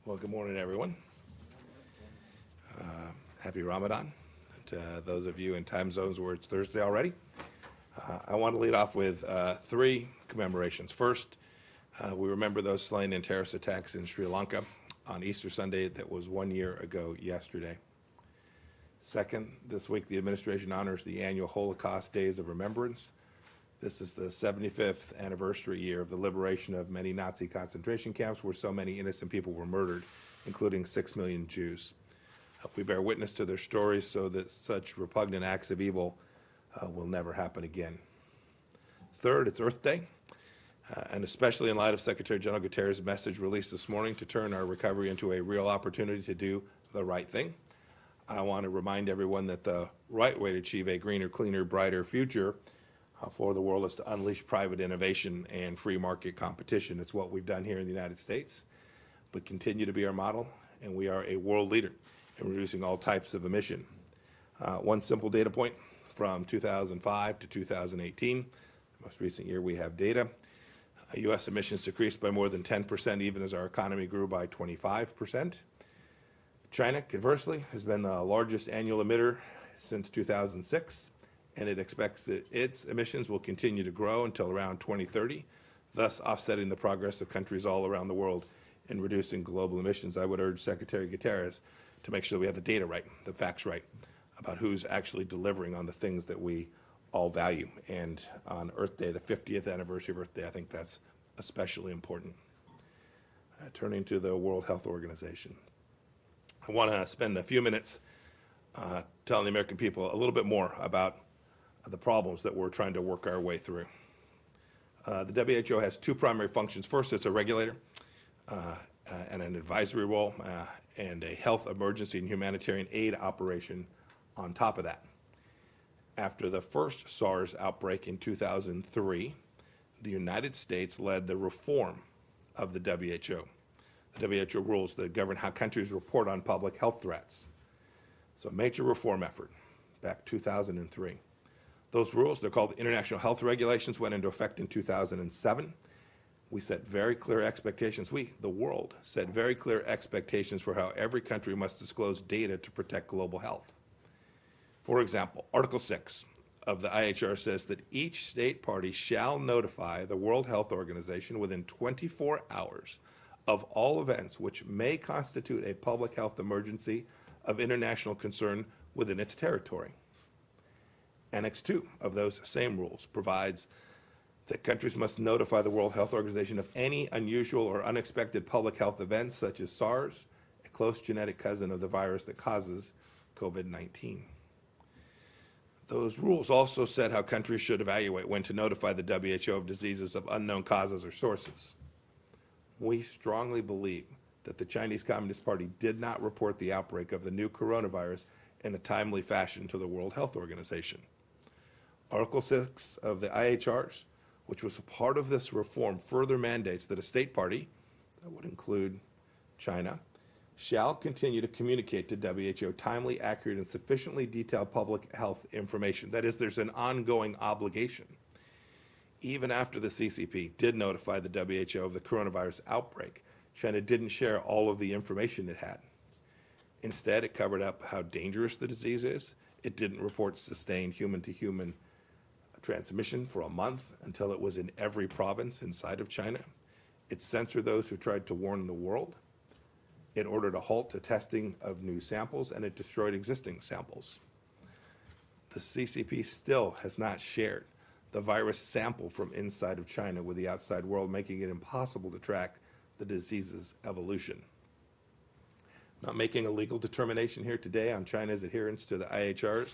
Well, good morning, everyone. Happy Ramadan to those of you in time zones where it's Thursday already. I want to lead off with three commemorations. First, we remember those slain in terrorist attacks in Sri Lanka on Easter Sunday. That was 1 year ago yesterday. Second, this week the administration honors the annual Holocaust Days of Remembrance. This is the 75th anniversary year of the liberation of many Nazi concentration camps where so many innocent people were murdered, including 6 million Jews. We bear witness to their stories so that such repugnant acts of evil will never happen again. Third, it's Earth Day, and especially in light of Secretary General Guterres' message released this morning to turn our recovery into a real opportunity to do the right thing. I want to remind everyone that the right way to achieve a greener, cleaner, brighter future for the world is to unleash private innovation and free market competition. It's what we've done here in the United States, but continue to be our model, and we are a world leader in reducing all types of emission. One simple data point from 2005 to 2018, the most recent year we have data, U.S. emissions decreased by more than 10%, even as our economy grew by 25%. China, conversely, has been the largest annual emitter since 2006, and it expects that its emissions will continue to grow until around 2030, thus offsetting the progress of countries all around the world in reducing global emissions. I would urge Secretary Guterres to make sure we have the data right, the facts right, about who's actually delivering on the things that we all value. And on Earth Day, the 50th anniversary of Earth Day, I think that's especially important. Turning to the World Health Organization. I want to spend a few minutes telling the American people a little bit more about the problems that we're trying to work our way through. The WHO has two primary functions. First, it's a regulator and an advisory role and a health emergency and humanitarian aid operation on top of that. After the first SARS outbreak in 2003, the United States led the reform of the WHO. The WHO rules that govern how countries report on public health threats. So a major reform effort back 2003. Those rules, they're called International Health Regulations, went into effect in 2007. We set very clear expectations. We, the world, set very clear expectations for how every country must disclose data to protect global health. For example, Article 6 of the IHR says that each state party shall notify the World Health Organization within 24 hours of all events which may constitute a public health emergency of international concern within its territory. Annex 2 of those same rules provides that countries must notify the World Health Organization of any unusual or unexpected public health events such as SARS, a close genetic cousin of the virus that causes COVID-19. Those rules also said how countries should evaluate when to notify the WHO of diseases of unknown causes or sources. We strongly believe that the Chinese Communist Party did not report the outbreak of the new coronavirus in a timely fashion to the World Health Organization. Article 6 of the IHRs, which was a part of this reform, further mandates that a state party, that would include China, shall continue to communicate to WHO timely, accurate, and sufficiently detailed public health information. That is, there's an ongoing obligation. Even after the CCP did notify the WHO of the coronavirus outbreak, China didn't share all of the information it had. Instead, it covered up how dangerous the disease is. It didn't report sustained human-to-human transmission for a month until it was in every province inside of China. It censored those who tried to warn the world. It ordered a halt to testing of new samples, and it destroyed existing samples. The CCP still has not shared the virus sample from inside of China with the outside world, making it impossible to track the disease's evolution. I'm not making a legal determination here today on China's adherence to the IHRs,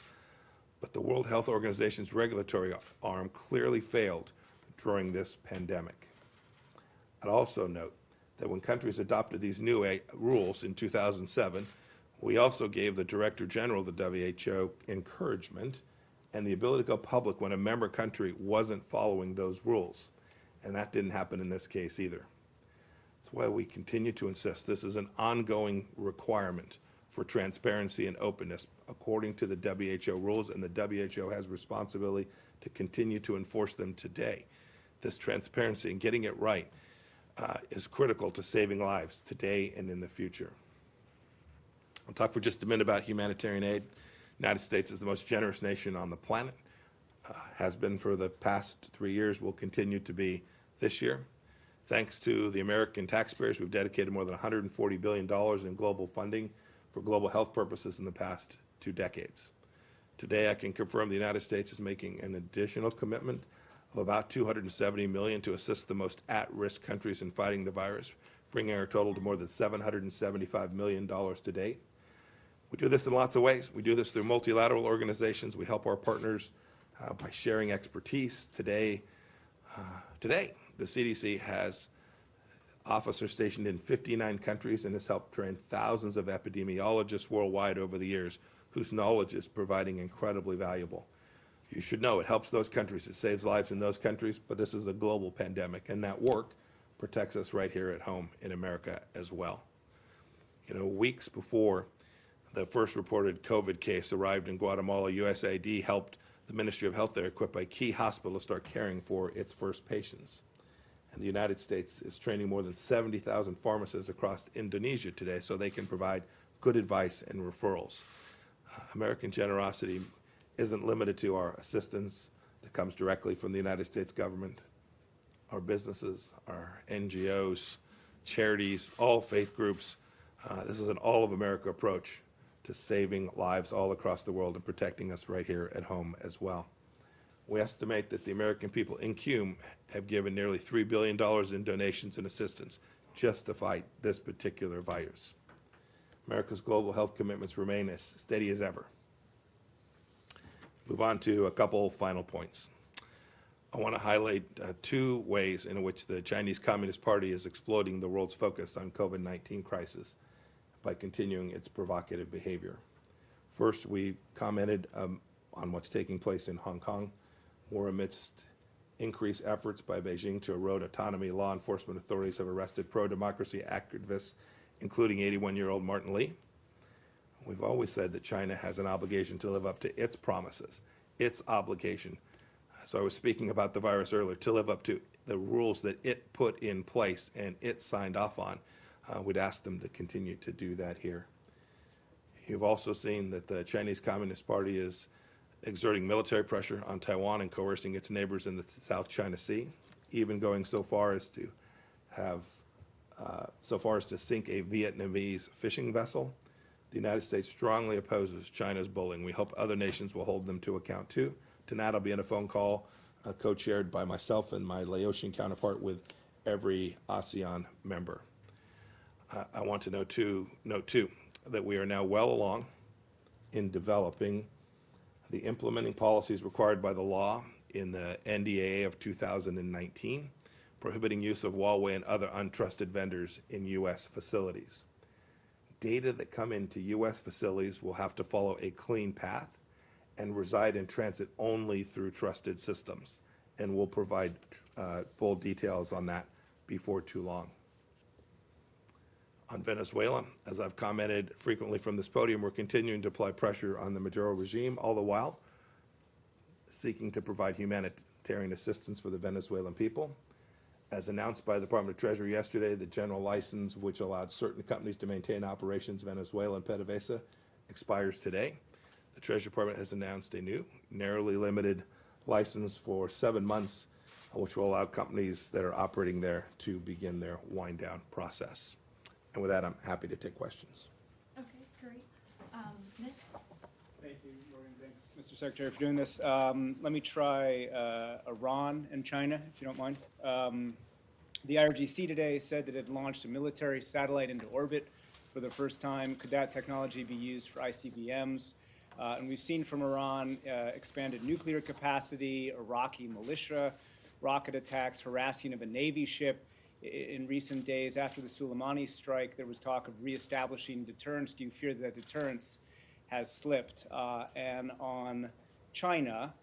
but the World Health Organization's regulatory arm clearly failed during this pandemic. I'd also note that when countries adopted these new rules in 2007, we also gave the Director General of the WHO encouragement and the ability to go public when a member country wasn't following those rules. And that didn't happen in this case either. That's why we continue to insist this is an ongoing requirement for transparency and openness according to the WHO rules, and the WHO has responsibility to continue to enforce them today. This transparency and getting it right is critical to saving lives today and in the future. I'll talk for just a minute about humanitarian aid. The United States is the most generous nation on the planet, has been for the past 3 years, will continue to be this year. Thanks to the American taxpayers, we've dedicated more than $140 billion in global funding for global health purposes in the past 2 decades. Today, I can confirm the United States is making an additional commitment of about $270 million to assist the most at-risk countries in fighting the virus, bringing our total to more than $775 million to date. We do this in lots of ways. We do this through multilateral organizations. We help our partners by sharing expertise. Today, the CDC has officers stationed in 59 countries and has helped train thousands of epidemiologists worldwide over the years whose knowledge is proving incredibly valuable. You should know it helps those countries. It saves lives in those countries, but this is a global pandemic, and that work protects us right here at home in America as well. You know, weeks before the first reported COVID case arrived in Guatemala, USAID helped the Ministry of Health there equip a key hospital to start caring for its first patients. And the United States is training more than 70,000 pharmacists across Indonesia today so they can provide good advice and referrals. American generosity isn't limited to our assistance that comes directly from the United States government, our businesses, our NGOs, charities, all faith groups. This is an all-of-America approach to saving lives all across the world and protecting us right here at home as well. We estimate that the American people in CUME have given nearly $3 billion in donations and assistance just to fight this particular virus. America's global health commitments remain as steady as ever. Move on to a couple final points. I want to highlight 2 ways in which the Chinese Communist Party is exploiting the world's focus on COVID-19 crisis by continuing its provocative behavior. First, we commented on what's taking place in Hong Kong. We're amidst increased efforts by Beijing to erode autonomy. Law enforcement authorities have arrested pro-democracy activists, including 81-year-old Martin Lee. We've always said that China has an obligation to live up to its promises, its obligation. So I was speaking about the virus earlier, to live up to the rules that it put in place and it signed off on. We'd ask them to continue to do that here. You've also seen that the Chinese Communist Party is exerting military pressure on Taiwan and coercing its neighbors in the South China Sea, even going so far as to sink a Vietnamese fishing vessel. The United States strongly opposes China's bullying. We hope other nations will hold them to account too. Tonight I'll be on a phone call co-chaired by myself and my Laotian counterpart with every ASEAN member. I want to note too that we are now well along in developing the implementing policies required by the law in the NDAA of 2019, prohibiting use of Huawei and other untrusted vendors in U.S. facilities. Data that come into U.S. facilities will have to follow a clean path and reside in transit only through trusted systems, and we'll provide full details on that before too long. On Venezuela, as I've commented frequently from this podium, we're continuing to apply pressure on the Maduro regime, all the while seeking to provide humanitarian assistance for the Venezuelan people. As announced by the Department of Treasury yesterday, the general license, which allowed certain companies to maintain operations in Venezuela and PDVSA, expires today. The Treasury Department has announced a new, narrowly limited license for 7 months, which will allow companies that are operating there to begin their wind-down process. And with that, I'm happy to take questions. Okay, great. Nick? Thank you, Morgan. Thanks, Mr. Secretary, for doing this. Let me try Iran and China, if you don't mind. The IRGC today said that it launched a military satellite into orbit for the first time. Could that technology be used for ICBMs? And we've seen from Iran expanded nuclear capacity, Iraqi militia, rocket attacks, harassing of a Navy ship. In recent days, after the Soleimani strike, there was talk of reestablishing deterrence. Do you fear that deterrence has slipped? And on China,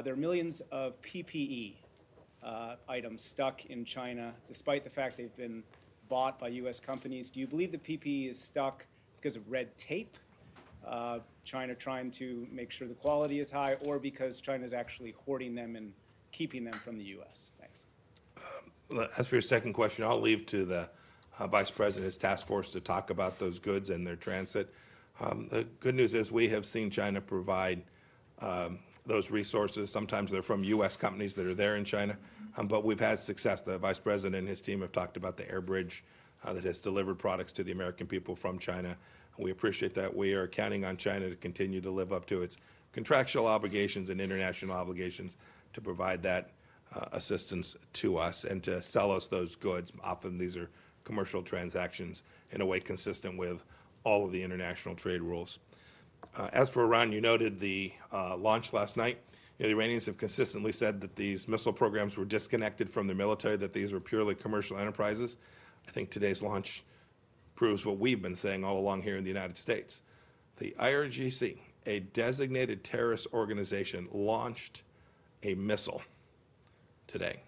there are millions of PPE items stuck in China, despite the fact they've been bought by U.S. companies. Do you believe the PPE is stuck because of red tape, China trying to make sure the quality is high, or because China is actually hoarding them and keeping them from the U.S.? Thanks. As for your second question, I'll leave to the Vice President's task force to talk about those goods and their transit. The good news is we have seen China provide those resources. Sometimes they're from U.S. companies that are there in China, but we've had success. The Vice President and his team have talked about the air bridge that has delivered products to the American people from China. We appreciate that. We are counting on China to continue to live up to its contractual obligations and international obligations to provide that assistance to us and to sell us those goods. Often these are commercial transactions in a way consistent with all of the international trade rules. As for Iran, you noted the launch last night. You know, the Iranians have consistently said that these missile programs were disconnected from their military, that these were purely commercial enterprises. I think today's launch proves what we've been saying all along here in the United States. The IRGC, a designated terrorist organization, launched a missile today.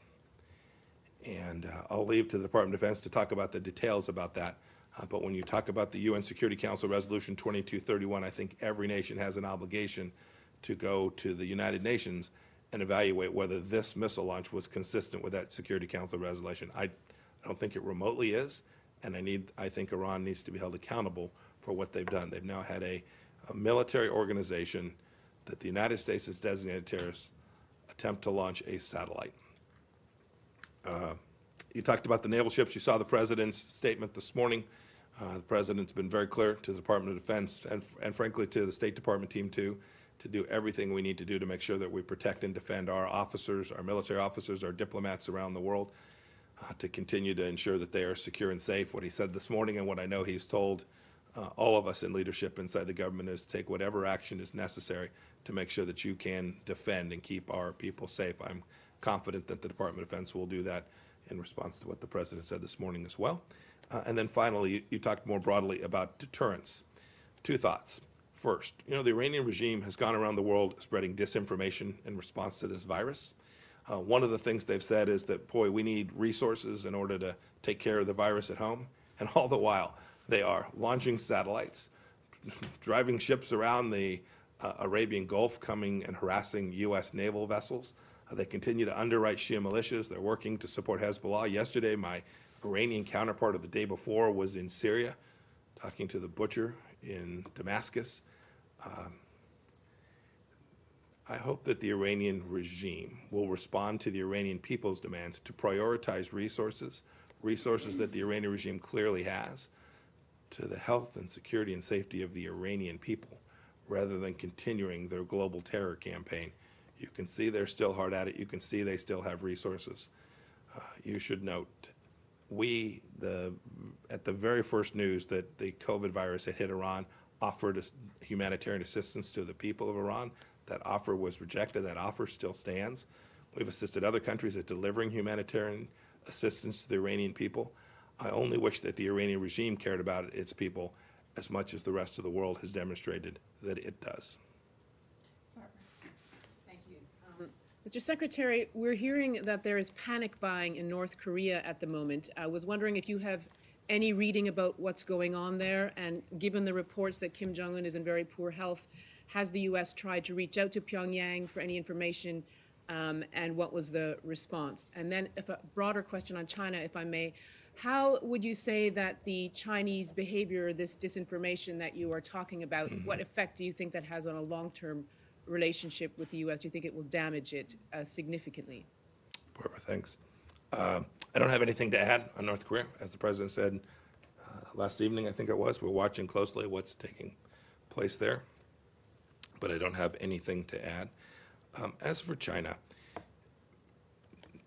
And I'll leave to the Department of Defense to talk about the details about that. But when you talk about the UN Security Council Resolution 2231, I think every nation has an obligation to go to the United Nations and evaluate whether this missile launch was consistent with that Security Council resolution. I don't think it remotely is, and I think Iran needs to be held accountable for what they've done. They've now had a military organization that the United States has designated terrorists attempt to launch a satellite. You talked about the naval ships. You saw the President's statement this morning. The President's been very clear to the Department of Defense and frankly to the State Department team too, to do everything we need to do to make sure that we protect and defend our officers, our military officers, our diplomats around the world, to continue to ensure that they are secure and safe. What he said this morning and what I know he's told all of us in leadership inside the government is take whatever action is necessary to make sure that you can defend and keep our people safe. I'm confident that the Department of Defense will do that in response to what the President said this morning as well. And then finally, you talked more broadly about deterrence. Two thoughts. First, you know, the Iranian regime has gone around the world spreading disinformation in response to this virus. One of the things they've said is that, boy, we need resources in order to take care of the virus at home. And all the while, they are launching satellites, driving ships around the Arabian Gulf, coming and harassing U.S. naval vessels. They continue to underwrite Shia militias. They're working to support Hezbollah. Yesterday, my Iranian counterpart of the day before was in Syria, talking to the butcher in Damascus. I hope that the Iranian regime will respond to the Iranian people's demands to prioritize resources that the Iranian regime clearly has, to the health and security and safety of the Iranian people, rather than continuing their global terror campaign. You can see they're still hard at it. You can see they still have resources. You should note, at the very first news that the COVID virus had hit Iran, offered humanitarian assistance to the people of Iran. That offer was rejected. That offer still stands. We've assisted other countries at delivering humanitarian assistance to the Iranian people. I only wish that the Iranian regime cared about its people as much as the rest of the world has demonstrated that it does. Thank you. Mr. Secretary, we're hearing that there is panic buying in North Korea at the moment. I was wondering if you have any reading about what's going on there, and given the reports that Kim Jong-un is in very poor health, has the U.S. tried to reach out to Pyongyang for any information, and what was the response? And then a broader question on China, if I may. How would you say that the Chinese behavior, this disinformation that you are talking about, what effect do you think that has on a long-term relationship with the U.S.? Do you think it will damage it significantly? Perfect, thanks. I don't have anything to add on North Korea. As the President said last evening, I think it was, we're watching closely what's taking place there, but I don't have anything to add. As for China,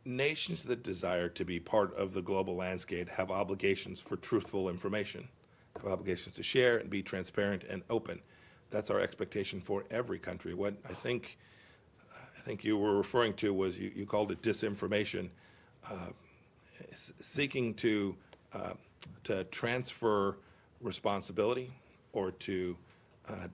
nations that desire to be part of the global landscape have obligations for truthful information, have obligations to share and be transparent and open. That's our expectation for every country. What I think you were referring to was you called it disinformation, seeking to transfer responsibility or to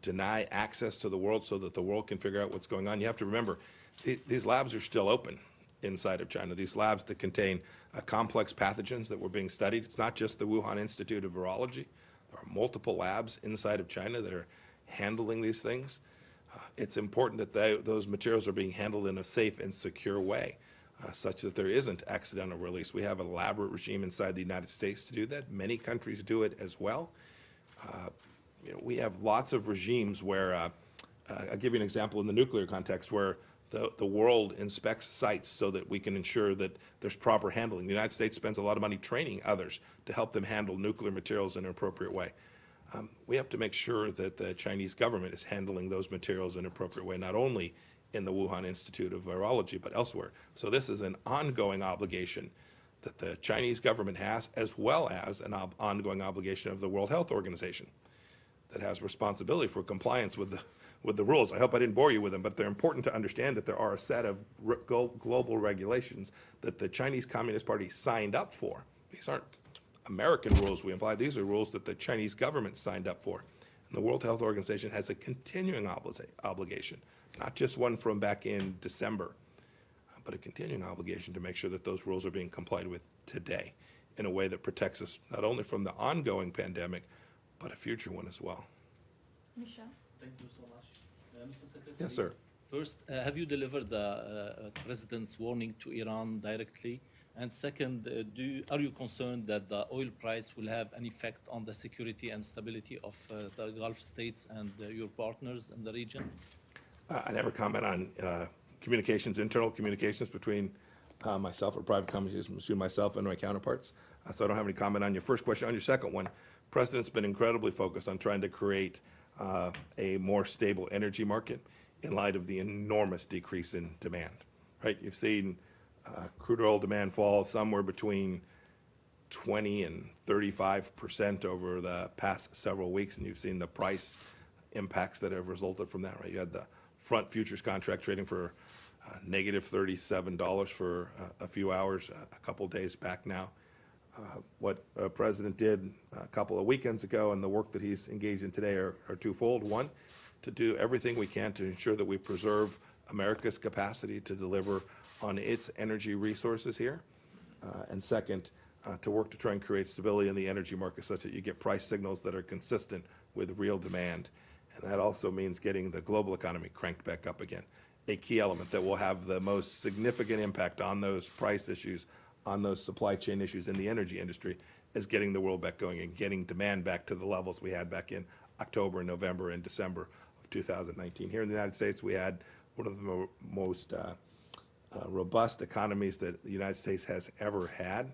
deny access to the world so that the world can figure out what's going on. You have to remember, these labs are still open inside of China. These labs that contain complex pathogens that were being studied. It's not just the Wuhan Institute of Virology. There are multiple labs inside of China that are handling these things. It's important that those materials are being handled in a safe and secure way. such that there isn't accidental release. We have an elaborate regime inside the United States to do that. Many countries do it as well. We have lots of regimes where, I'll give you an example in the nuclear context, where the world inspects sites so that we can ensure that there's proper handling. The United States spends a lot of money training others to help them handle nuclear materials in an appropriate way. We have to make sure that the Chinese government is handling those materials in an appropriate way, not only in the Wuhan Institute of Virology, but elsewhere. So this is an ongoing obligation that the Chinese government has, as well as an ongoing obligation of the World Health Organization that has responsibility for compliance with the rules. I hope I didn't bore you with them, but they're important to understand that there are a set of global regulations that the Chinese Communist Party signed up for. These aren't American rules we imply. These are rules that the Chinese government signed up for. And the World Health Organization has a continuing obligation, not just one from back in December, but a continuing obligation to make sure that those rules are being complied with today in a way that protects us not only from the ongoing pandemic, but a future one as well. Michelle? Thank you so much. Mr. Secretary? Yes, sir. First, have you delivered the President's warning to Iran directly? And second, are you concerned that the oil price will have an effect on the security and stability of the Gulf states and your partners in the region? I never comment on internal communications between myself or private conversations between myself and my counterparts. So I don't have any comment on your first question. On your second one, the President's been incredibly focused on trying to create a more stable energy market in light of the enormous decrease in demand. Right? You've seen crude oil demand fall somewhere between 20 and 35% over the past several weeks, and you've seen the price impacts that have resulted from that. Right? You had the front futures contract trading for negative $37 for a few hours, a couple days back now. What the President did a couple of weekends ago and the work that he's engaged in today are twofold. One, to do everything we can to ensure that we preserve America's capacity to deliver on its energy resources here. And second, to work to try and create stability in the energy market such that you get price signals that are consistent with real demand. And that also means getting the global economy cranked back up again. A key element that will have the most significant impact on those price issues, on those supply chain issues in the energy industry, is getting the world back going and getting demand back to the levels we had back in October, November, and December of 2019. Here in the United States, we had one of the most robust economies that the United States has ever had.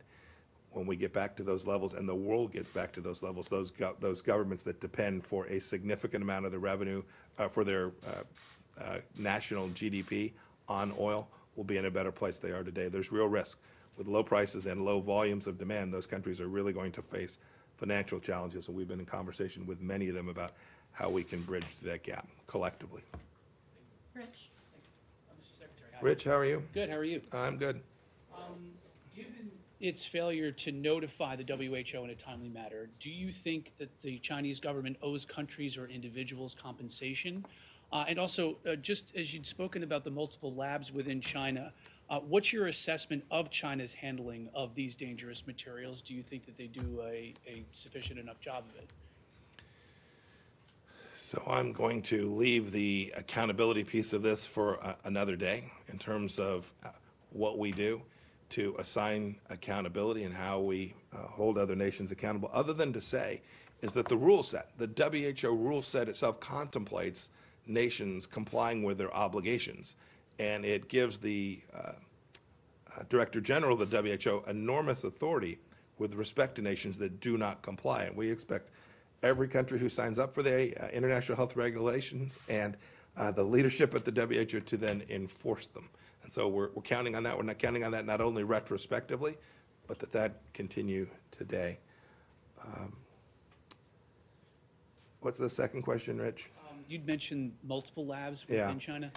When we get back to those levels and the world gets back to those levels, those governments that depend for a significant amount of the revenue for their national GDP on oil will be in a better place they are today. There's real risk. With low prices and low volumes of demand, those countries are really going to face financial challenges, and we've been in conversation with many of them about how we can bridge that gap collectively. Rich? Mr. Secretary, hi. Rich, how are you? Good, how are you? I'm good. Given its failure to notify the WHO in a timely manner, do you think that the Chinese government owes countries or individuals compensation? And also, just as you'd spoken about the multiple labs within China, what's your assessment of China's handling of these dangerous materials? Do you think that they do a sufficient enough job of it? So I'm going to leave the accountability piece of this for another day in terms of what we do to assign accountability and how we hold other nations accountable, other than to say is that the rule set, the WHO rule set itself contemplates nations complying with their obligations, and it gives the Director General of the WHO enormous authority with respect to nations that do not comply. And we expect every country who signs up for the international health regulations and the leadership at the WHO to then enforce them. And so we're counting on that. We're not counting on that not only retrospectively, but that continue today. What's the second question, Rich? You'd mentioned multiple labs within China.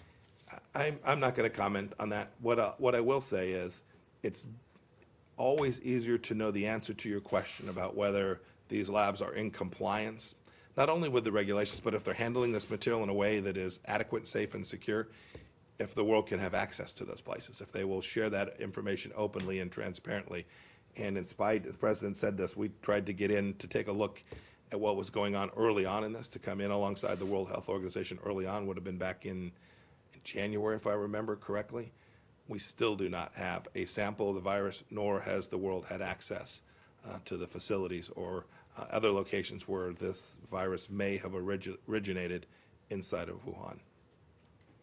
I'm not going to comment on that. What I will say is it's always easier to know the answer to your question about whether these labs are in compliance, not only with the regulations, but if they're handling this material in a way that is adequate, safe, and secure, if the world can have access to those places, if they will share that information openly and transparently. And in spite, the President said this, we tried to get in to take a look at what was going on early on in this, to come in alongside the World Health Organization early on, would have been back in January, if I remember correctly. we still do not have a sample of the virus, nor has the world had access to the facilities or other locations where this virus may have originated inside of Wuhan.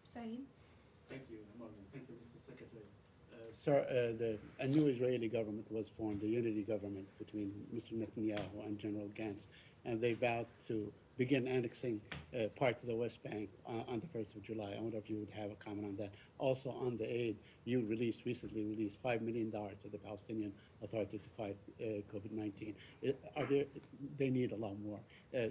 Saeed. Thank you, Morgan. Thank you, Mr. Secretary. Sir, a new Israeli government was formed, a unity government between Mr. Netanyahu and General Gantz, and they vowed to begin annexing parts of the West Bank on the 1st of July. I wonder if you would have a comment on that. Also, on the aid, you recently released $5 million to the Palestinian Authority to fight COVID-19. They need a lot more.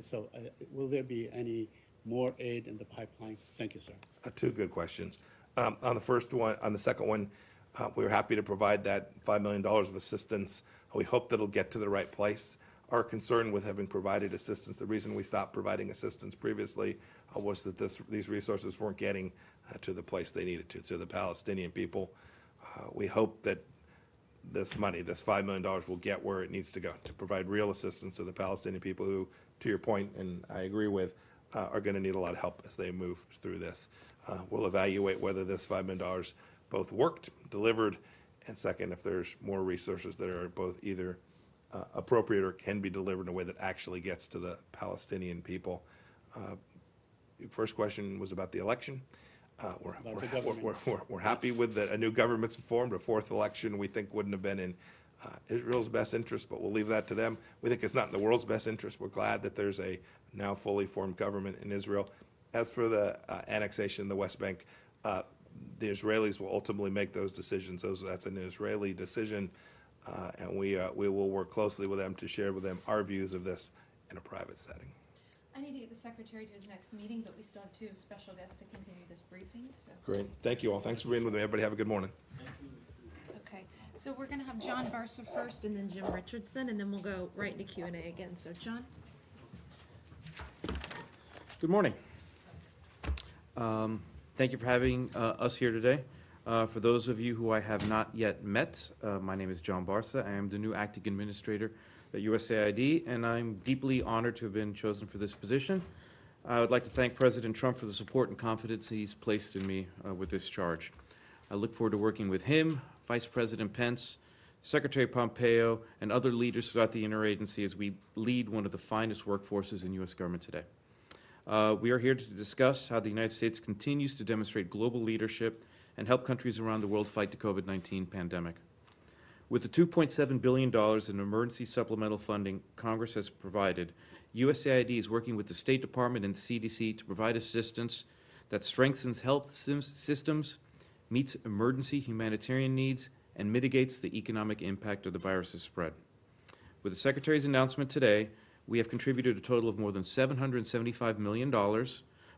So will there be any more aid in the pipeline? Thank you, sir. Two good questions. On the second one, we were happy to provide that $5 million of assistance. We hope that it'll get to the right place. Our concern with having provided assistance, the reason we stopped providing assistance previously was that these resources weren't getting to the place they needed to the Palestinian people. We hope that this money, this $5 million, will get where it needs to go to provide real assistance to the Palestinian people who, to your point, and I agree with, are going to need a lot of help as they move through this. We'll evaluate whether this $5 million both worked, delivered, and second, if there's more resources that are both either appropriate or can be delivered in a way that actually gets to the Palestinian people. The first question was about the election. We're happy with that a new government's formed. A fourth election we think wouldn't have been in Israel's best interest, but we'll leave that to them. We think it's not in the world's best interest. We're glad that there's a now fully formed government in Israel. As for the annexation in the West Bank, the Israelis will ultimately make those decisions. That's an Israeli decision, and we will work closely with them to share with them our views of this in a private setting. I need to get the secretary to his next meeting, but we still have two special guests to continue this briefing, so. Great. Thank you all. Thanks for being with me. Everybody have a good morning. Okay, so we're gonna have John Barsa first and then Jim Richardson, and then we'll go right into Q&A again. So John? Good morning. Thank you for having us here today. For those of you who I have not yet met, my name is John Barsa. I am the new acting administrator at USAID, and I'm deeply honored to have been chosen for this position. I would like to thank President Trump for the support and confidence he's placed in me with this charge. I look forward to working with him, Vice President Pence, Secretary Pompeo, and other leaders throughout the interagency as we lead one of the finest workforces in U.S. government today. We are here to discuss how the United States continues to demonstrate global leadership and help countries around the world fight the COVID-19 pandemic. With the $2.7 billion in emergency supplemental funding Congress has provided, USAID is working with the State Department and the CDC to provide assistance that strengthens health systems, meets emergency humanitarian needs, and mitigates the economic impact of the virus's spread. With the Secretary's announcement today, we have contributed a total of more than $775 million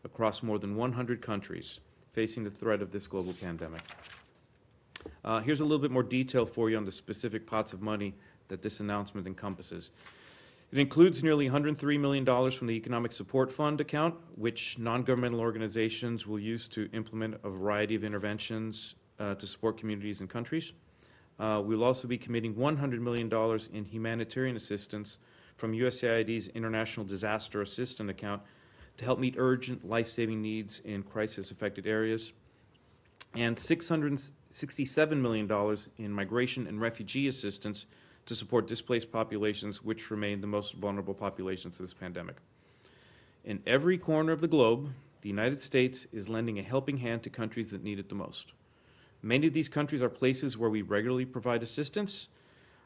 across more than 100 countries facing the threat of this global pandemic. Here's a little bit more detail for you on the specific pots of money that this announcement encompasses. It includes nearly $103 million from the Economic Support Fund account, which non-governmental organizations will use to implement a variety of interventions to support communities and countries. We'll also be committing $100 million in humanitarian assistance from USAID's International Disaster Assistance account to help meet urgent life-saving needs in crisis-affected areas, and $667 million in migration and refugee assistance to support displaced populations, which remain the most vulnerable populations to this pandemic. In every corner of the globe, the United States is lending a helping hand to countries that need it the most. Many of these countries are places where we regularly provide assistance.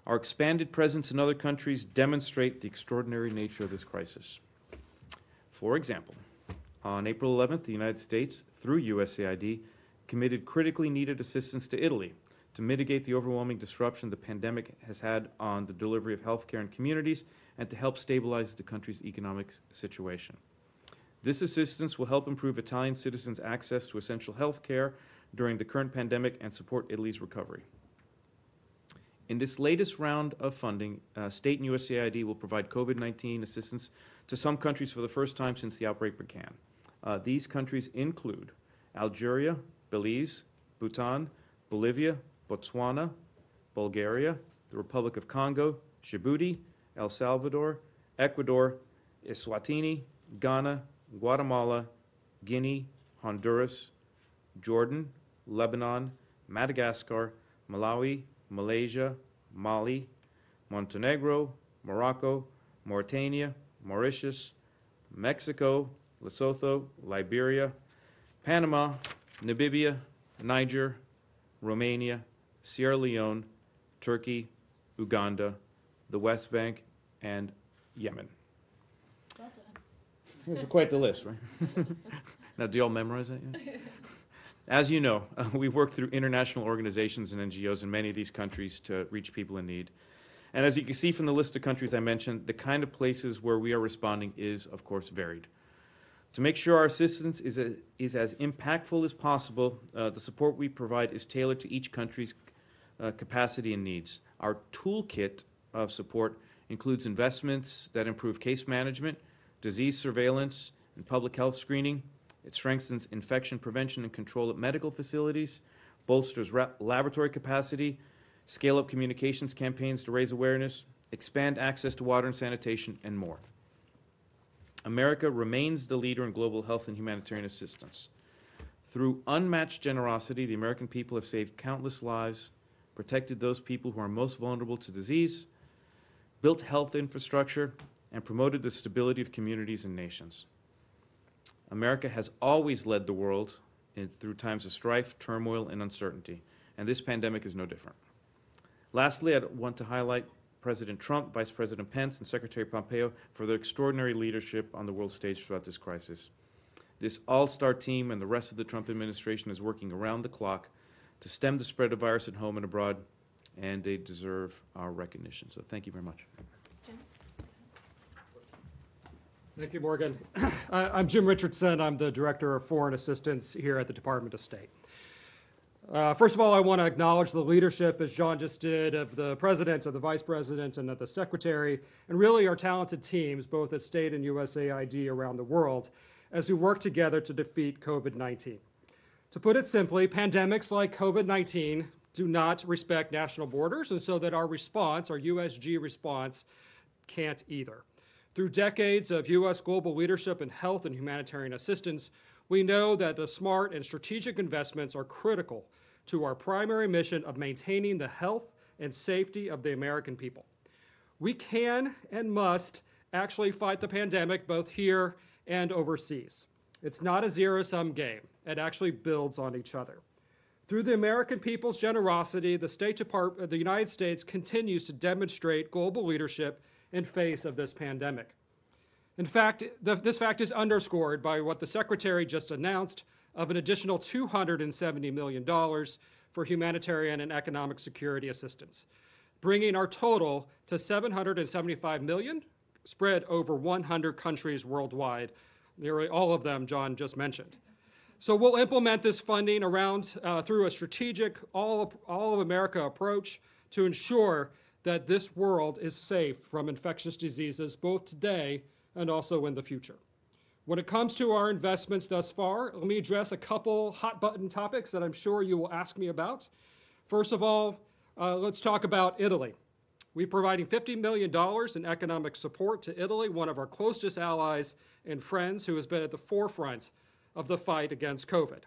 Our expanded presence in other countries demonstrate the extraordinary nature of this crisis. For example, on April 11th, the United States, through USAID, committed critically needed assistance to Italy to mitigate the overwhelming disruption the pandemic has had on the delivery of healthcare in communities and to help stabilize the country's economic situation. This assistance will help improve Italian citizens' access to essential health care during the current pandemic and support Italy's recovery. In this latest round of funding, state and USAID will provide COVID-19 assistance to some countries for the first time since the outbreak began. These countries include Algeria, Belize, Bhutan, Bolivia, Botswana, Bulgaria, the Republic of Congo, Djibouti, El Salvador, Ecuador, Eswatini, Ghana, Guatemala, Guinea, Honduras, Jordan, Lebanon, Madagascar, Malawi, Malaysia, Mali, Montenegro, Morocco, Mauritania, Mauritius, Mexico, Lesotho, Liberia, Panama, Namibia, Niger, Romania, Sierra Leone, Turkey, Uganda, the West Bank, and Yemen. Well done. It's quite the list, right? Now, do you all memorize that yet? As you know, we work through international organizations and NGOs in many of these countries to reach people in need. And as you can see from the list of countries I mentioned, the kind of places where we are responding is, of course, varied. To make sure our assistance is as impactful as possible, the support we provide is tailored to each country's capacity and needs. Our toolkit of support includes investments that improve case management, disease surveillance, and public health screening. It strengthens infection prevention and control at medical facilities, bolsters laboratory capacity, scale up communications campaigns to raise awareness, expand access to water and sanitation, and more. America remains the leader in global health and humanitarian assistance. Through unmatched generosity, the American people have saved countless lives, protected those people who are most vulnerable to disease, built health infrastructure, and promoted the stability of communities and nations. America has always led the world through times of strife, turmoil, and uncertainty, and this pandemic is no different. Lastly, I want to highlight President Trump, Vice President Pence, and Secretary Pompeo for their extraordinary leadership on the world stage throughout this crisis. This all-star team and the rest of the Trump administration is working around the clock to stem the spread of virus at home and abroad, and they deserve our recognition. So thank you very much. Jim? Thank you, Morgan. I'm Jim Richardson. I'm the Director of Foreign Assistance here at the Department of State. First of all, I want to acknowledge the leadership, as John just did, of the President, of the Vice President, and of the Secretary, and really our talented teams, both at State and USAID around the world, as we work together to defeat COVID-19. To put it simply, pandemics like COVID-19 do not respect national borders, and so that our response, our USG response, can't either. Through decades of U.S. global leadership in health and humanitarian assistance, we know that the smart and strategic investments are critical to our primary mission of maintaining the health and safety of the American people. We can and must actually fight the pandemic both here and overseas. It's not a zero-sum game. It actually builds on each other. Through the American people's generosity, the United States continues to demonstrate global leadership in face of this pandemic. In fact, this fact is underscored by what the Secretary just announced of an additional $270 million for humanitarian and economic security assistance, bringing our total to $775 million spread over 100 countries worldwide, nearly all of them John just mentioned. So we'll implement this funding through a strategic all-of-America approach to ensure that this world is safe from infectious diseases both today and also in the future. When it comes to our investments thus far, let me address a couple hot-button topics that I'm sure you will ask me about. First of all, let's talk about Italy. We're providing $50 million in economic support to Italy, one of our closest allies and friends who has been at the forefront of the fight against COVID.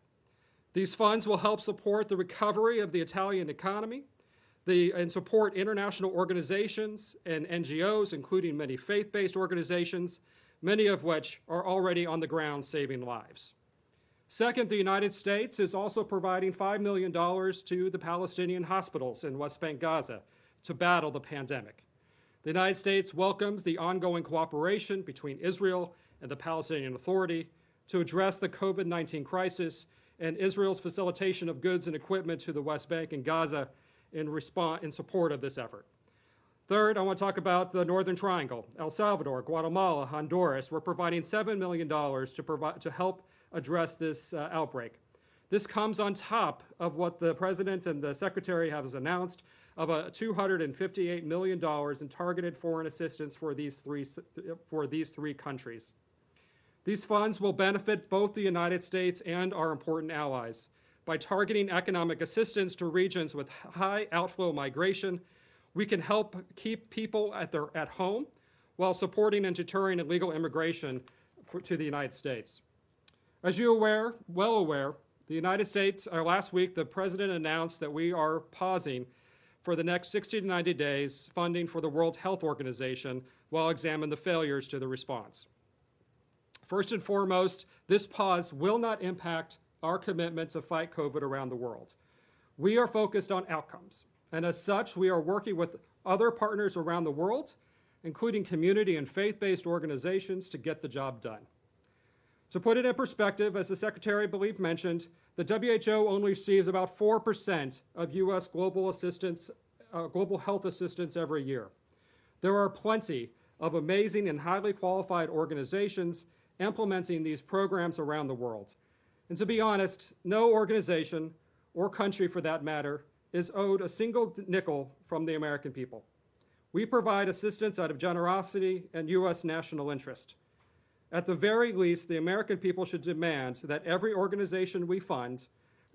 These funds will help support the recovery of the Italian economy and support international organizations and NGOs, including many faith-based organizations, many of which are already on the ground saving lives. Second, the United States is also providing $5 million to the Palestinian hospitals in West Bank, Gaza, to battle the pandemic. The United States welcomes the ongoing cooperation between Israel and the Palestinian Authority to address the COVID-19 crisis and Israel's facilitation of goods and equipment to the West Bank and Gaza in support of this effort. Third, I want to talk about the Northern Triangle, El Salvador, Guatemala, Honduras. We're providing $7 million to help address this outbreak. This comes on top of what the President and the Secretary have announced of $258 million in targeted foreign assistance for these three countries. These funds will benefit both the United States and our important allies. By targeting economic assistance to regions with high outflow migration, we can help keep people at home while supporting and deterring illegal immigration to the United States. As you're well aware, Last week, the President announced that we are pausing for the next 60 to 90 days funding for the World Health Organization while examining the failures to the response. First and foremost, this pause will not impact our commitment to fight COVID around the world. We are focused on outcomes, and as such, we are working with other partners around the world, including community and faith-based organizations, to get the job done. To put it in perspective, as the Secretary, I believe, mentioned, the WHO only receives about 4% of U.S. global health assistance every year. There are plenty of amazing and highly qualified organizations implementing these programs around the world. And to be honest, no organization, or country for that matter, is owed a single nickel from the American people. We provide assistance out of generosity and U.S. national interest. At the very least, the American people should demand that every organization we fund,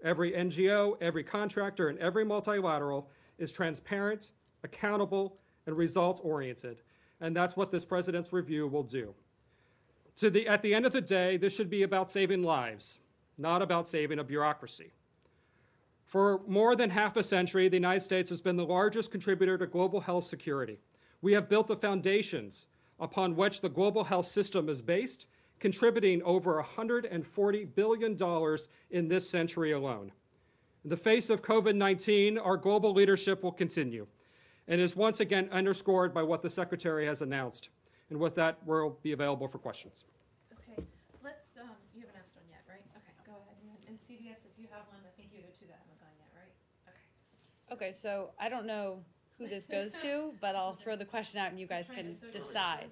every NGO, every contractor, and every multilateral is transparent, accountable, and results-oriented. And that's what this President's review will do. At the end of the day, this should be about saving lives, not about saving a bureaucracy. For more than half a century, the United States has been the largest contributor to global health security. We have built the foundations upon which the global health system is based, contributing over $140 billion in this century alone. In the face of COVID-19, our global leadership will continue and is once again underscored by what the Secretary has announced. And with that, we'll be available for questions. Okay, you haven't asked one yet, right? Okay, go ahead. And CBS, if you have one, I think you're the two that haven't gone yet, right? Okay. Okay, so I don't know who this goes to, but I'll throw the question out and you guys can decide.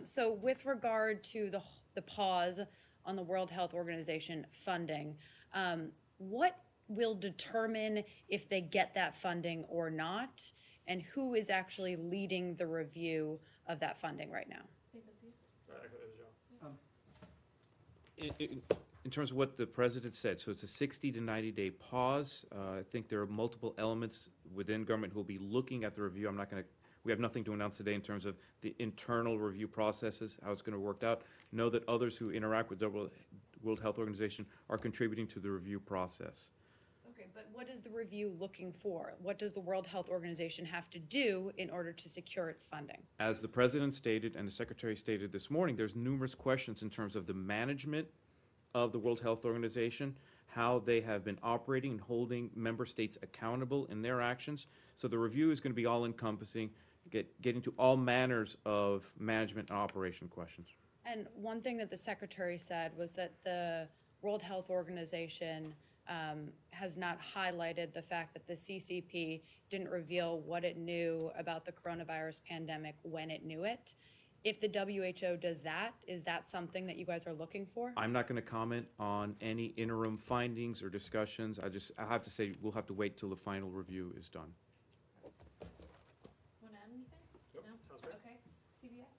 So with regard to the pause on the World Health Organization funding, what will determine if they get that funding or not, and who is actually leading the review of that funding right now? In terms of what the President said, so it's a 60 to 90-day pause. I think there are multiple elements within government who will be looking at the review. We have nothing to announce today in terms of the internal review processes, how it's going to work out. Know that others who interact with the World Health Organization are contributing to the review process. Okay, but what is the review looking for? What does the World Health Organization have to do in order to secure its funding? As the President stated and the Secretary stated this morning, there's numerous questions in terms of the management of the World Health Organization, how they have been operating and holding member states accountable in their actions. So the review is going to be all-encompassing, getting to all manners of management and operation questions. And one thing that the Secretary said was that the World Health Organization has not highlighted the fact that the CCP didn't reveal what it knew about the coronavirus pandemic when it knew it. If the WHO does that, is that something that you guys are looking for? I'm not going to comment on any interim findings or discussions. I have to say we'll have to wait till the final review is done. Want to add anything? Nope, No? sounds great. Okay. CBS?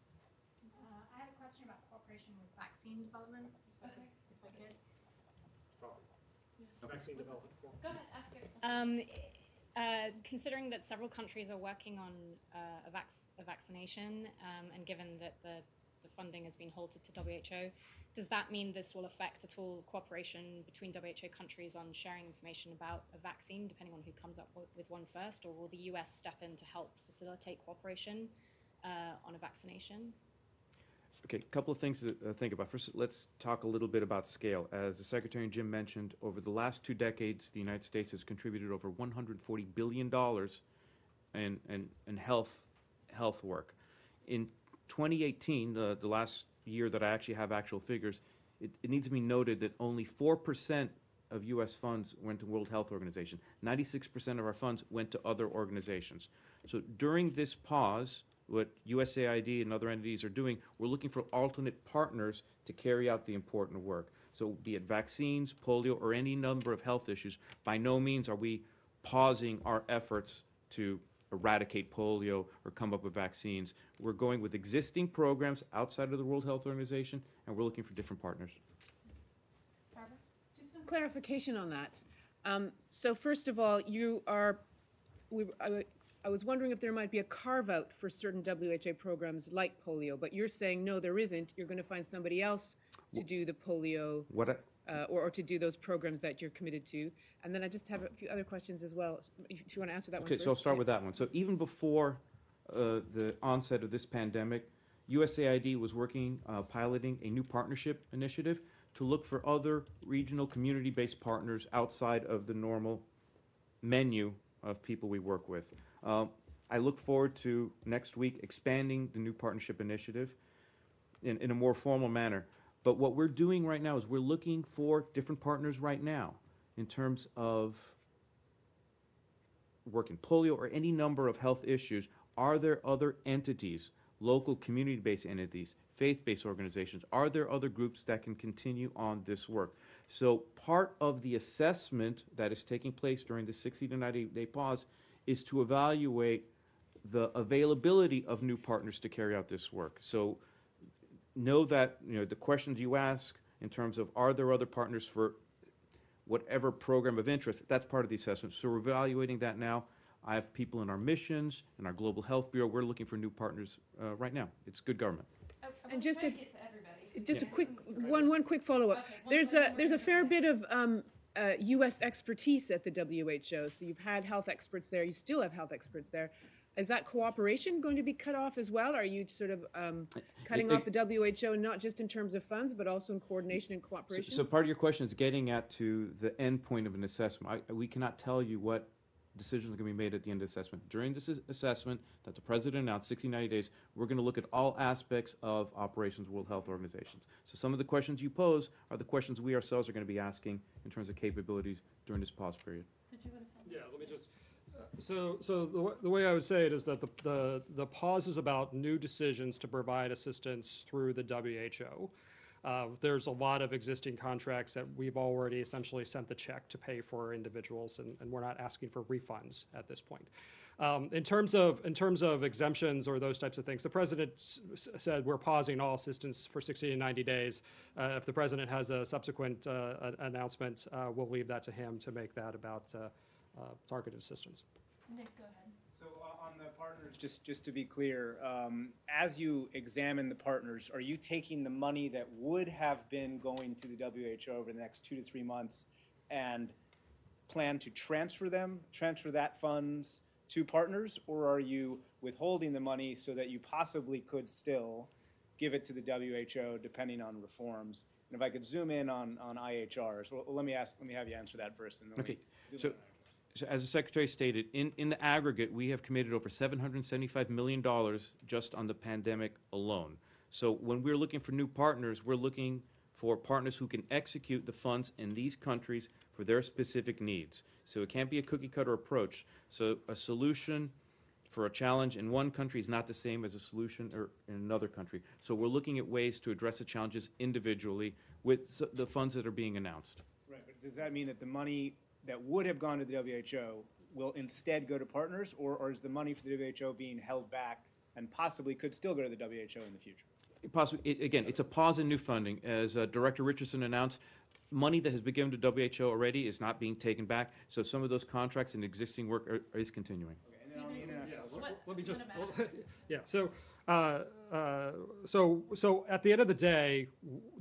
I had a question about cooperation with vaccine development, Okay. if I could. Vaccine development. Go ahead, ask it. Considering that several countries are working on a vaccination, and given that the funding has been halted to WHO, does that mean this will affect at all cooperation between WHO countries on sharing information about a vaccine, depending on who comes up with one first, or will the US step in to help facilitate cooperation on a vaccination? Okay, a couple of things to think about. First, let's talk a little bit about scale. As the Secretary and Jim mentioned, over the last 2 decades, the United States has contributed over $140 billion in health work. In 2018, the last year that I actually have actual figures, it needs to be noted that only 4% of U.S. funds went to World Health Organization. 96% of our funds went to other organizations. So during this pause, what USAID and other entities are doing, we're looking for alternate partners to carry out the important work. So be it vaccines, polio, or any number of health issues, by no means are we pausing our efforts to eradicate polio or come up with vaccines. We're going with existing programs outside of the World Health Organization, and we're looking for different partners. Barbara? Just some clarification on that. So first of all, I was wondering if there might be a carve-out for certain WHO programs like polio, but you're saying no, there isn't. You're going to find somebody else to do the polio or to do those programs that you're committed to? And then I just have a few other questions as well. If you want to answer that one Okay, first. so I'll start with that one. So even before the onset of this pandemic, USAID was working, piloting a new partnership initiative to look for other regional community-based partners outside of the normal menu of people we work with. I look forward to next week expanding the new partnership initiative in a more formal manner. But what we're doing right now is we're looking for different partners right now in terms of work in polio or any number of health issues. Are there other entities, local community-based entities, faith-based organizations? Are there other groups that can continue on this work? So part of the assessment that is taking place during the 60 to 90-day pause is to evaluate the availability of new partners to carry out this work. So know that the questions you ask in terms of are there other partners for whatever program of interest, that's part of the assessment. So we're evaluating that now. I have people in our missions, in our Global Health Bureau. We're looking for new partners right now. It's good government. And just to a get to everybody. just a quick one quick follow-up. Okay, There's a fair bit of U.S. expertise at the WHO. So you've had health experts there. You still have health experts there. Is that cooperation going to be cut off as well? Are you sort of cutting off the WHO, not just in terms of funds, but also in coordination and cooperation? So part of your question is getting at to the end point of an assessment. We cannot tell you what decisions are going to be made at the end of the assessment. During this assessment that the President announced, 60, 90 days, we're going to look at all aspects of operations World Health Organizations. So some of the questions you pose are the questions we ourselves are going to be asking in terms of capabilities during this pause period. Did you want to follow? Yeah, let me just. So the way I would say it is that the pause is about new decisions to provide assistance through the WHO. There's a lot of existing contracts that we've already essentially sent the check to pay for individuals, and we're not asking for refunds at this point. In terms of exemptions or those types of things, the president said we're pausing all assistance for 60 to 90 days. If the president has a subsequent announcement, we'll leave that to him to make that about targeted assistance. Nick, go ahead. So on the partners, just to be clear, as you examine the partners, are you taking the money that would have been going to the WHO over the next 2 to 3 months and plan to transfer that funds to partners, or are you withholding the money so that you possibly could still give it to the WHO depending on reforms? And if I could zoom in on IHRs, well, let me have you answer that first. And then Okay, so as the Secretary stated, in the aggregate, we have committed over $775 million just on the pandemic alone. So when we're looking for new partners, we're looking for partners who can execute the funds in these countries for their specific needs. So it can't be a cookie-cutter approach. So a solution for a challenge in one country is not the same as a solution in another country. So we're looking at ways to address the challenges individually with the funds that are being announced. Right, but does that mean that the money that would have gone to the WHO will instead go to partners, or is the money for the WHO being held back and possibly could still go to the WHO in the future? Again, it's a pause in new funding. As Director Richardson announced, money that has been given to WHO already is not being taken back, so some of those contracts and existing work is continuing. Okay, and then on the international, Let me just, yeah, so at the end of the day,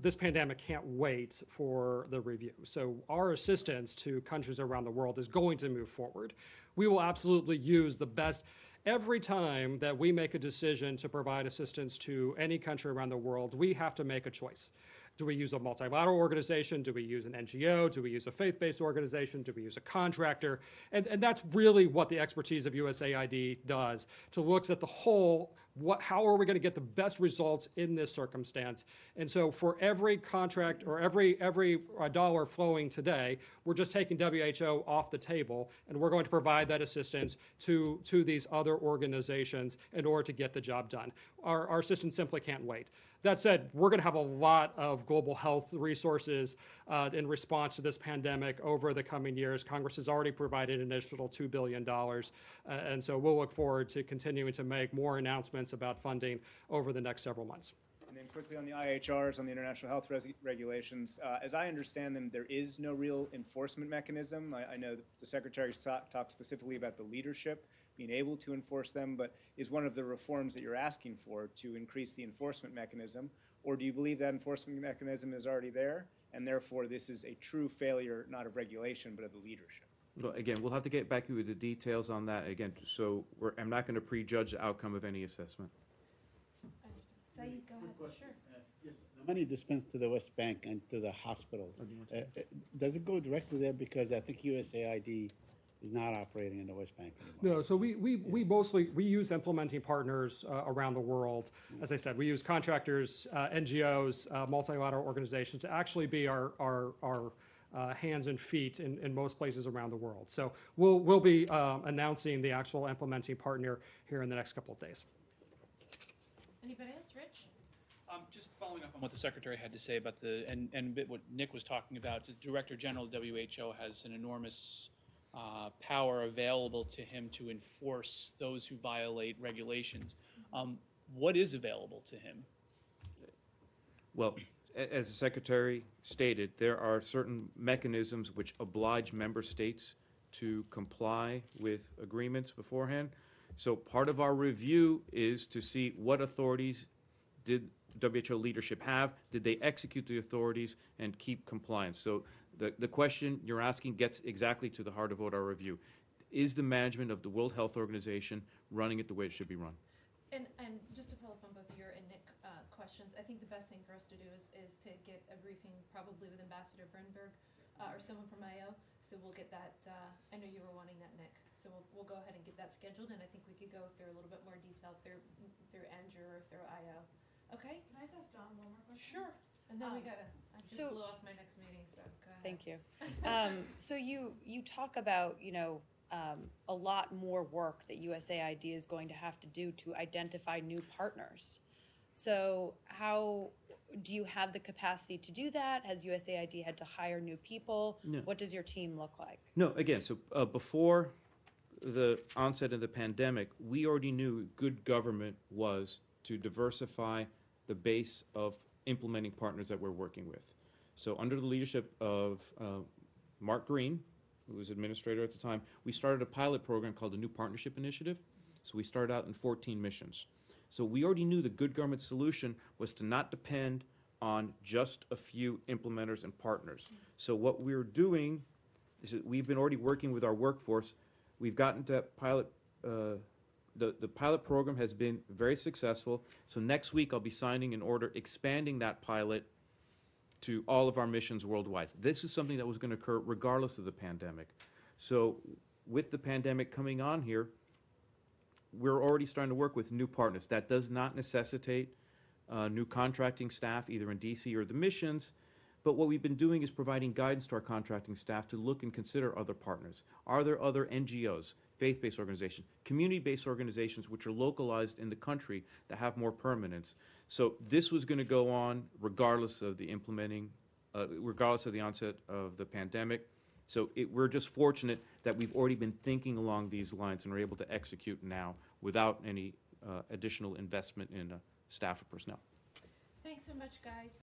this pandemic can't wait for the review. So our assistance to countries around the world is going to move forward. We will absolutely use the best. Every time that we make a decision to provide assistance to any country around the world, we have to make a choice. Do we use a multilateral organization? Do we use an NGO? Do we use a faith-based organization? Do we use a contractor? And that's really what the expertise of USAID does, to look at the whole, how are we going to get the best results in this circumstance? And so for every contract or every dollar flowing today, we're just taking WHO off the table, and we're going to provide that assistance to these other organizations in order to get the job done. Our assistance simply can't wait. That said, we're going to have a lot of global health resources in response to this pandemic over the coming years. Congress has already provided an additional $2 billion, and so we'll look forward to continuing to make more announcements about funding over the next several months. and then quickly on the IHRs, on the international health regulations, as I understand them, there is no real enforcement mechanism. I know the Secretary talked specifically about the leadership being able to enforce them, but is one of the reforms that you're asking for to increase the enforcement mechanism, or do you believe that enforcement mechanism is already there? and therefore this is a true failure, not of regulation, but of the leadership. Well, again, we'll have to get back to you with the details on that. Again, so I'm not going to prejudge the outcome of any assessment. Saeed, go ahead, sure. Yes, the money dispensed to the West Bank and to the hospitals, does it go directly there? Because I think USAID is not operating in the West Bank anymore. No, so we mostly, we use implementing partners around the world. As I said, we use contractors, NGOs, multilateral organizations to actually be our hands and feet in most places around the world. So we'll be announcing the actual implementing partner here in the next couple of days. Anybody else? Rich? Just following up on what the Secretary had to say about and what Nick was talking about, the Director General of WHO has an enormous power available to him to enforce those who violate regulations. What is available to him? Well, as the Secretary stated, there are certain mechanisms which oblige member states to comply with agreements beforehand. So part of our review is to see what authorities did WHO leadership have, did they execute the authorities and keep compliance? So the question you're asking gets exactly to the heart of what our review. Is the management of the World Health Organization running it the way it should be run? And just to follow up on both your and Nick questions, I think the best thing for us to do is to get a briefing probably with Ambassador Brunberg or someone from IO. So we'll get that. I know you were wanting that, Nick. So we'll go ahead and get that scheduled, and I think we could go through a little bit more detail through Andrew or through IO. Okay? Can I just ask John one more question? Sure. And then we gotta, I just so- blew off my next meeting, so go ahead. Thank you. So you talk about, a lot more work that USAID is going to have to do to identify new partners. So how do you have the capacity to do that? Has USAID had to hire new people? No. What does your team look like? No, again, so before the onset of the pandemic, we already knew good government was to diversify the base of implementing partners that we're working with. So under the leadership of Mark Green, who was administrator at the time, we started a pilot program called the New Partnership Initiative. So we started out in 14 missions. So we already knew the good government solution was to not depend on just a few implementers and partners. So what we're doing is that we've been already working with our workforce. We've gotten to pilot, the pilot program has been very successful. So next week I'll be signing an order expanding that pilot to all of our missions worldwide. This is something that was going to occur regardless of the pandemic. So with the pandemic coming on here, we're already starting to work with new partners. That does not necessitate new contracting staff, either in DC or the missions, but what we've been doing is providing guidance to our contracting staff to look and consider other partners. Are there other NGOs, faith-based organizations, community-based organizations which are localized in the country that have more permanence? So this was going to go on regardless of the regardless of the onset of the pandemic. So we're just fortunate that we've already been thinking along these lines and are able to execute now without any additional investment in staff or personnel. Thanks so much, guys.